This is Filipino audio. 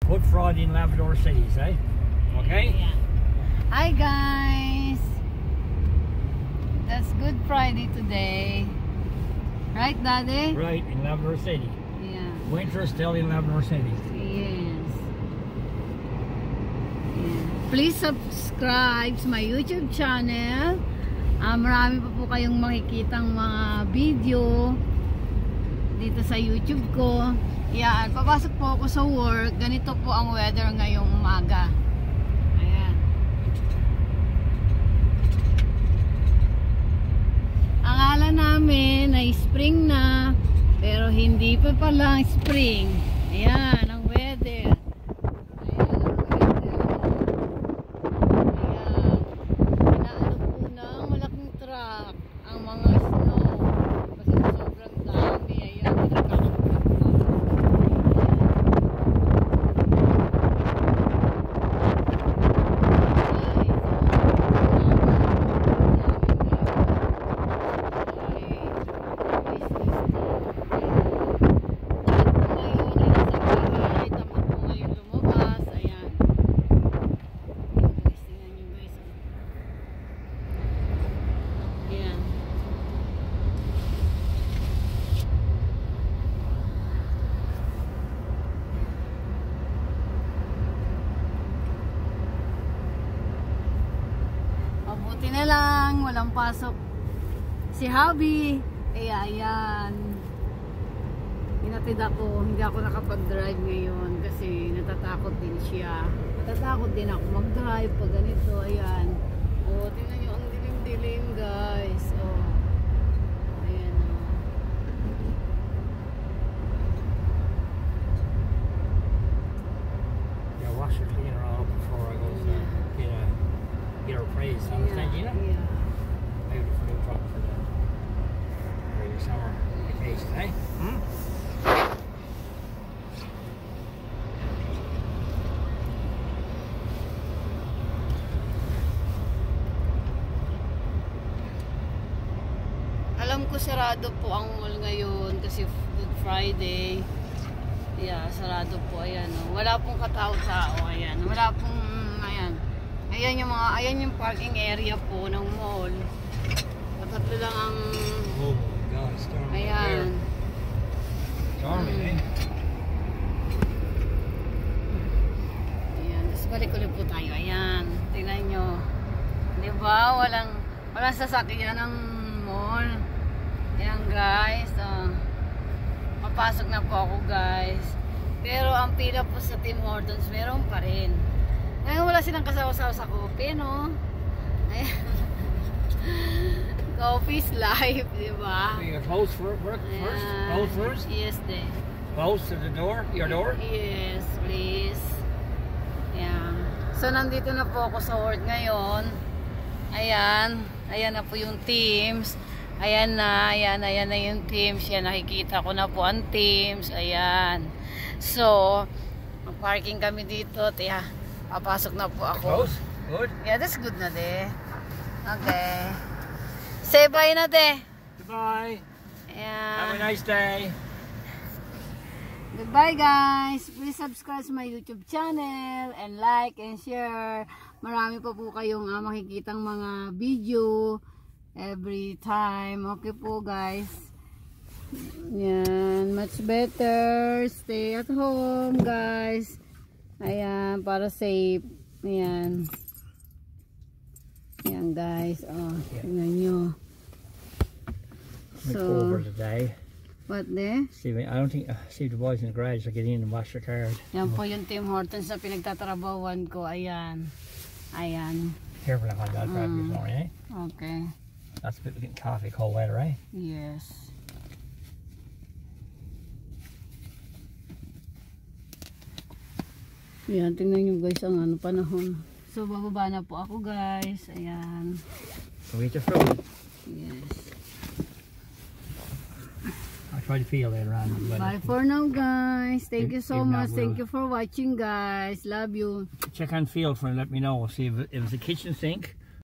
Good Friday in Labrador cities, eh? Okay? Yeah. Hi guys! That's Good Friday today. Right, Daddy? Right, in Labrador City. Yeah. Winter still in Labrador City. Yes. Yeah. Please subscribe to my YouTube channel. Marami pa po kayong makikitang mga video dito sa YouTube ko. Yan, papasok po ako sa work. Ganito po ang weather ngayong umaga. Ayan. Ang ala namin ay spring na, pero hindi pa pala spring. Ayan, ang weather. Ayan, ang weather. Ayan. Inaano po ng malaking truck ang mga snow. Kasi sobrang dami. Ayan, pinagkakapit po. Mabuti na lang, walang pasok si Hubby. Kaya ayan, hinatid ako, hindi ako nakapag-drive ngayon kasi natatakot din siya. Natatakot din ako mag-drive pag ganito. Ayan, oh, tingnan nyo ang dilim-dilim guys. Oh, ayan oh. Yeah, wash your cleaner out before I go to get her praise. Understand, Gina? Yeah. Maybe for the truck for your summer vacation, eh? Hmm? Alam ko sarado po ang mall ngayon kasi Good Friday. Yeah, sarado po. Ayan oh. Wala pong katao-tao. Ayan. Wala pong ayan. Ayan yung mga, ayan yung parking area po ng mall. Tatlo lang ang Oh my God, storm. ayan. Stormy, eh? Ayan, tapos balik-ulit po tayo. Ayan, tingnan nyo. Diba? Walang sasakyan ng mall. Ayan guys. Papasok na po ako guys. Pero ang pila po sa Tim Hortons meron pa rin. Ngayon wala silang kasawa-sawa sa coffee, no? Ayan. Coffee's life, diba? You close for work first? Close first? Yes, de. Close to the door? Your door? Yes, please. Ayan. So, nandito na po ako sa work ngayon. Ayan. Ayan na po yung Teams. Ayan na yung Teams. Yan, nakikita ko na po ang Teams. Ayan. So, mag-parking kami dito. Tiya, papasok na po ako. Close? Good? Yeah, that's good na de. Okay. Say bye na de. Goodbye. Ayan. Have a nice day. Goodbye guys. Please subscribe to my YouTube channel and like and share. Marami pa po kayong makikitang mga video every time. Okay po guys. Yan, much better. Stay at home guys. Ayan, para safe. Ayan. Ayan guys. Oh, tingnan nyo. So, over today. What there? See, I don't think see the boys in the garage will get in and wash their cars. Yan po yung Tim Hortons na pinagtatrabawan ko. Ayan. Ayan. Careful on that drive this morning, eh? Okay. That's a bit getting coffee, cold weather, eh? Yes. Ayan, tingnan nyo guys ang ano panahon. So, bababa na po ako guys. Ayan. So eat your food. Yes. I'll try to feel later on. Bye for now guys. Thank you so If much. not, Thank you for watching guys. Love you. Check on field for and let me know. See if it's a kitchen sink